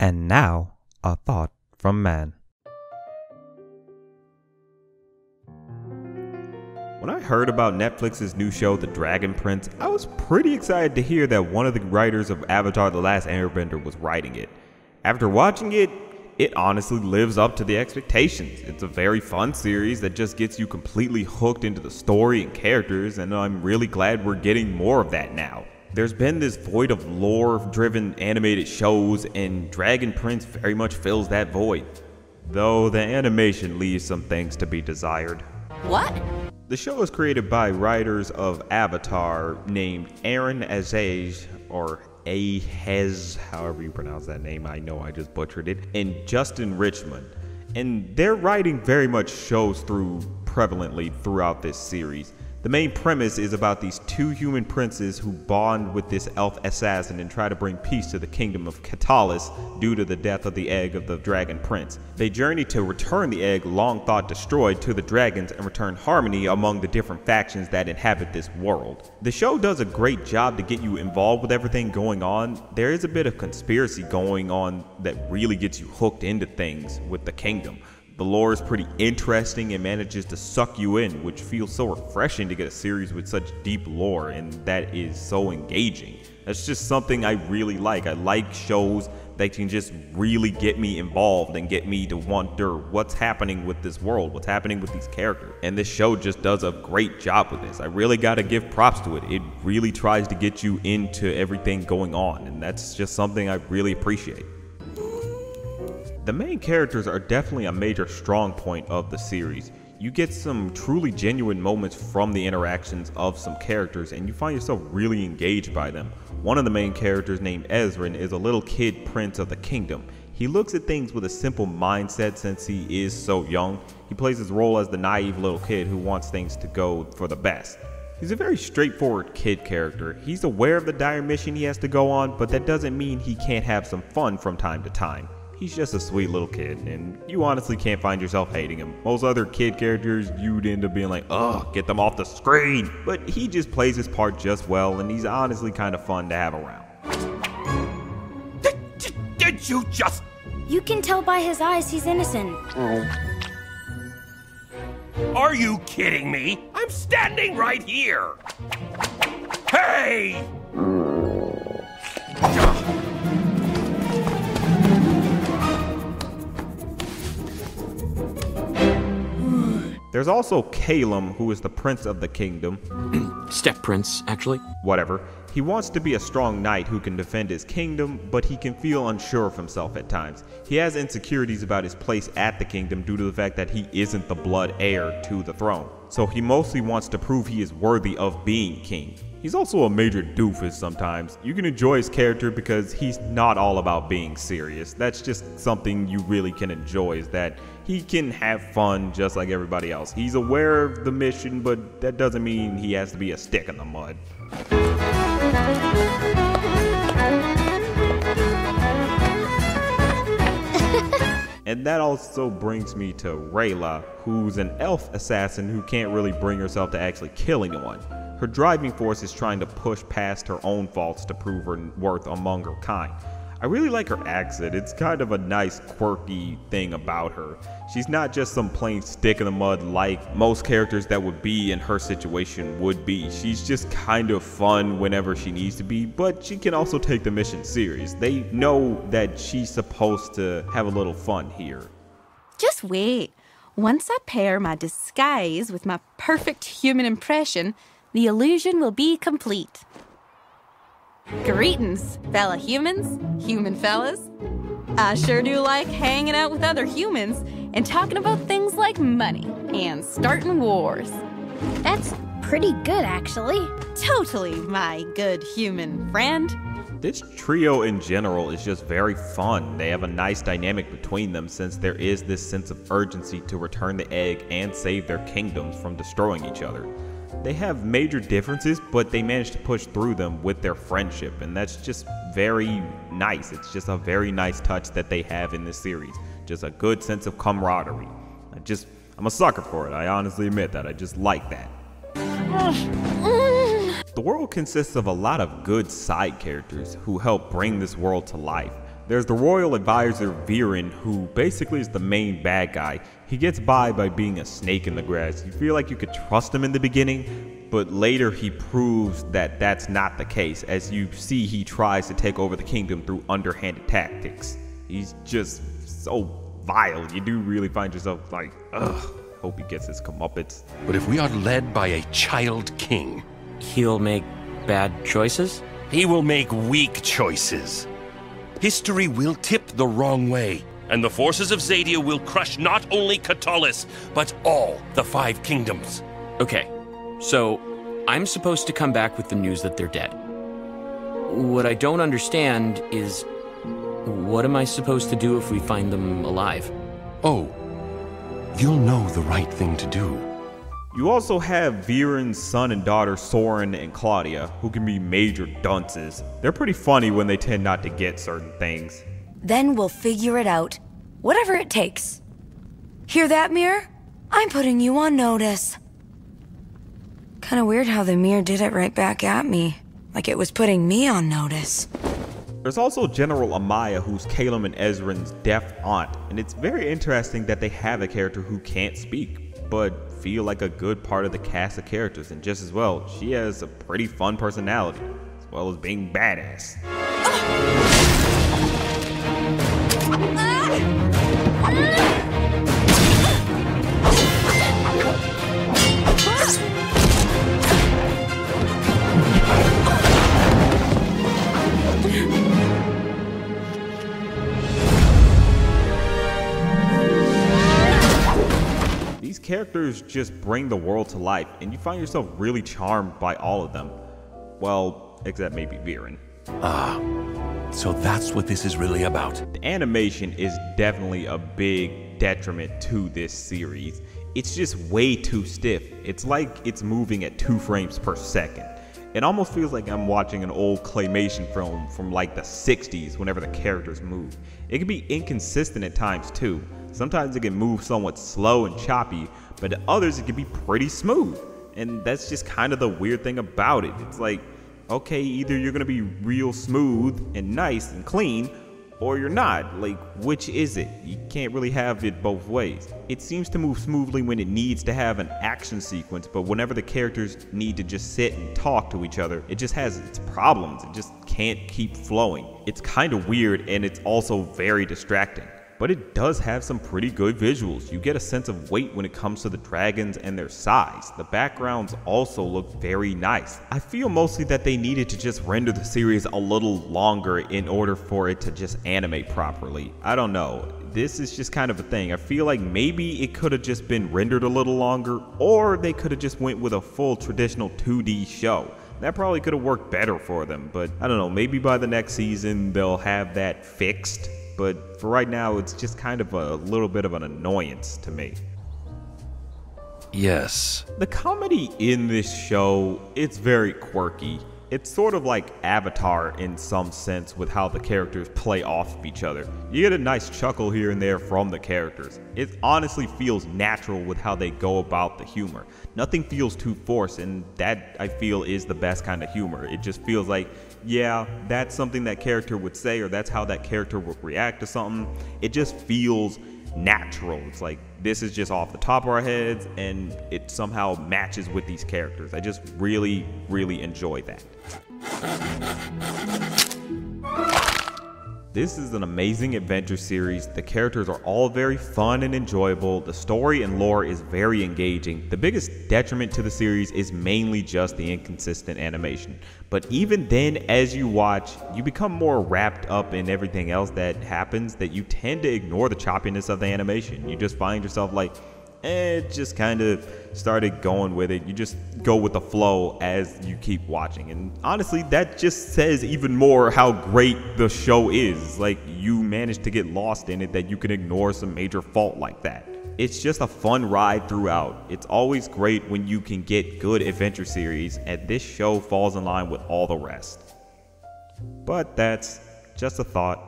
And now, a thought from man. When I heard about Netflix's new show, The Dragon Prince, I was pretty excited to hear that one of the writers of Avatar: The Last Airbender was writing it. After watching it, it honestly lives up to the expectations. It's a very fun series that just gets you completely hooked into the story and characters, and I'm really glad we're getting more of that now. There's been this void of lore-driven animated shows, and Dragon Prince very much fills that void. Though the animation leaves some things to be desired. What? The show is created by writers of Avatar named Aaron Azage, or Ahez, however you pronounce that name, I know I just butchered it, and Justin Richmond. And their writing very much shows through prevalently throughout this series. The main premise is about these two human princes who bond with this elf assassin and try to bring peace to the kingdom of Katalis due to the death of the egg of the dragon prince. They journey to return the egg long thought destroyed to the dragons and return harmony among the different factions that inhabit this world. The show does a great job to get you involved with everything going on. There is a bit of conspiracy going on that really gets you hooked into things with the kingdom. The lore is pretty interesting and manages to suck you in, which feels so refreshing to get a series with such deep lore and that is so engaging. That's just something I really like. I like shows that can just really get me involved and get me to wonder what's happening with this world, what's happening with these characters. And this show just does a great job with this. I really gotta give props to it. It really tries to get you into everything going on, and that's just something I really appreciate. The main characters are definitely a major strong point of the series. You get some truly genuine moments from the interactions of some characters and you find yourself really engaged by them. One of the main characters, named Ezrin, is a little kid prince of the kingdom. He looks at things with a simple mindset since he is so young. He plays his role as the naive little kid who wants things to go for the best. He's a very straightforward kid character. He's aware of the dire mission he has to go on, but that doesn't mean he can't have some fun from time to time. He's just a sweet little kid, and you honestly can't find yourself hating him. Most other kid characters, you'd end up being like, ugh, get them off the screen. But he just plays his part just well, and he's honestly kind of fun to have around. Did you just... You can tell by his eyes he's innocent. Are you kidding me? I'm standing right here. Hey! There's also Calum, who is the prince of the kingdom. Step prince, actually. Whatever. He wants to be a strong knight who can defend his kingdom, but he can feel unsure of himself at times. He has insecurities about his place at the kingdom due to the fact that he isn't the blood heir to the throne. So he mostly wants to prove he is worthy of being king. He's also a major doofus sometimes. You can enjoy his character because he's not all about being serious. That's just something you really can enjoy, is that he can have fun just like everybody else. He's aware of the mission, but that doesn't mean he has to be a stick in the mud. And that also brings me to Raela, who's an elf assassin who can't really bring herself to actually kill anyone. Her driving force is trying to push past her own faults to prove her worth among her kind. I really like her accent. It's kind of a nice, quirky thing about her. She's not just some plain stick in the mud like most characters that would be in her situation would be. She's just kind of fun whenever she needs to be, but she can also take the mission serious. They know that she's supposed to have a little fun here. Just wait. Once I pair my disguise with my perfect human impression, the illusion will be complete. Greetings, fella humans, human fellas. I sure do like hanging out with other humans and talking about things like money and starting wars. That's pretty good, actually. Totally, my good human friend. This trio in general is just very fun. They have a nice dynamic between them since there is this sense of urgency to return the egg and save their kingdoms from destroying each other. They have major differences, but they manage to push through them with their friendship, and that's just very nice. It's just a very nice touch that they have in this series. Just a good sense of camaraderie. I'm a sucker for it. I honestly admit that. I just like that. The world consists of a lot of good side characters who help bring this world to life. There's the royal advisor Viren, who basically is the main bad guy. He gets by being a snake in the grass. You feel like you could trust him in the beginning, but later he proves that that's not the case. As you see, he tries to take over the kingdom through underhanded tactics. He's just so vile. You do really find yourself like, ugh, hope he gets his comeuppance. But if we are led by a child king, He'll make bad choices? he will make weak choices. History will tip the wrong way, and the forces of Zadia will crush not only Catullus, but all the 5 kingdoms. Okay, so I'm supposed to come back with the news that they're dead. What I don't understand is, what am I supposed to do if we find them alive? Oh, you'll know the right thing to do. You also have Viren's son and daughter Soren and Claudia, who can be major dunces. They're pretty funny when they tend not to get certain things. Then we'll figure it out. Whatever it takes. Hear that, Mirror? I'm putting you on notice. Kinda weird how the mirror did it right back at me. Like it was putting me on notice. There's also General Amaya, who's Caleb and Ezran's deaf aunt, and it's very interesting that they have a character who can't speak, but feel like a good part of the cast of characters, and just as well, she has a pretty fun personality, as well as being badass. These characters just bring the world to life, and you find yourself really charmed by all of them. Well, except maybe Viren. So that's what this is really about. The animation is definitely a big detriment to this series. It's just way too stiff. It's like it's moving at 2 frames per second. It almost feels like I'm watching an old claymation film from like the 60s whenever the characters move. It can be inconsistent at times too. Sometimes it can move somewhat slow and choppy, but at others it can be pretty smooth. And that's just kind of the weird thing about it. It's like, okay, either you're gonna be real smooth and nice and clean, or you're not. Like, which is it? You can't really have it both ways. It seems to move smoothly when it needs to have an action sequence, but whenever the characters need to just sit and talk to each other, it just has its problems. It just can't keep flowing. It's kind of weird, and it's also very distracting. But it does have some pretty good visuals. You get a sense of weight when it comes to the dragons and their size. The backgrounds also look very nice. I feel mostly that they needed to just render the series a little longer in order for it to just animate properly. I don't know. This is just kind of a thing. I feel like maybe it could have just been rendered a little longer, or they could have just went with a full traditional 2D show. That probably could have worked better for them, but I don't know, maybe by the next season they'll have that fixed. But for right now, it's just kind of a little bit of an annoyance to me. Yes. The comedy in this show, it's very quirky. It's sort of like Avatar in some sense with how the characters play off of each other. You get a nice chuckle here and there from the characters. It honestly feels natural with how they go about the humor. Nothing feels too forced, and that, I feel, is the best kind of humor. It just feels like, yeah, that's something that character would say, or that's how that character would react to something. It just feels natural. It's like, this is just off the top of our heads, and it somehow matches with these characters. I just really, really enjoy that. This is an amazing adventure series. The characters are all very fun and enjoyable. The story and lore is very engaging. The biggest detriment to the series is mainly just the inconsistent animation. But even then, as you watch, you become more wrapped up in everything else that happens that you tend to ignore the choppiness of the animation. You just find yourself like, it just kind of started going with it. You just go with the flow as you keep watching. And honestly, that just says even more how great the show is. Like, you managed to get lost in it that you can ignore some major fault like that. It's just a fun ride throughout. It's always great when you can get good adventure series, and this show falls in line with all the rest. But that's just a thought.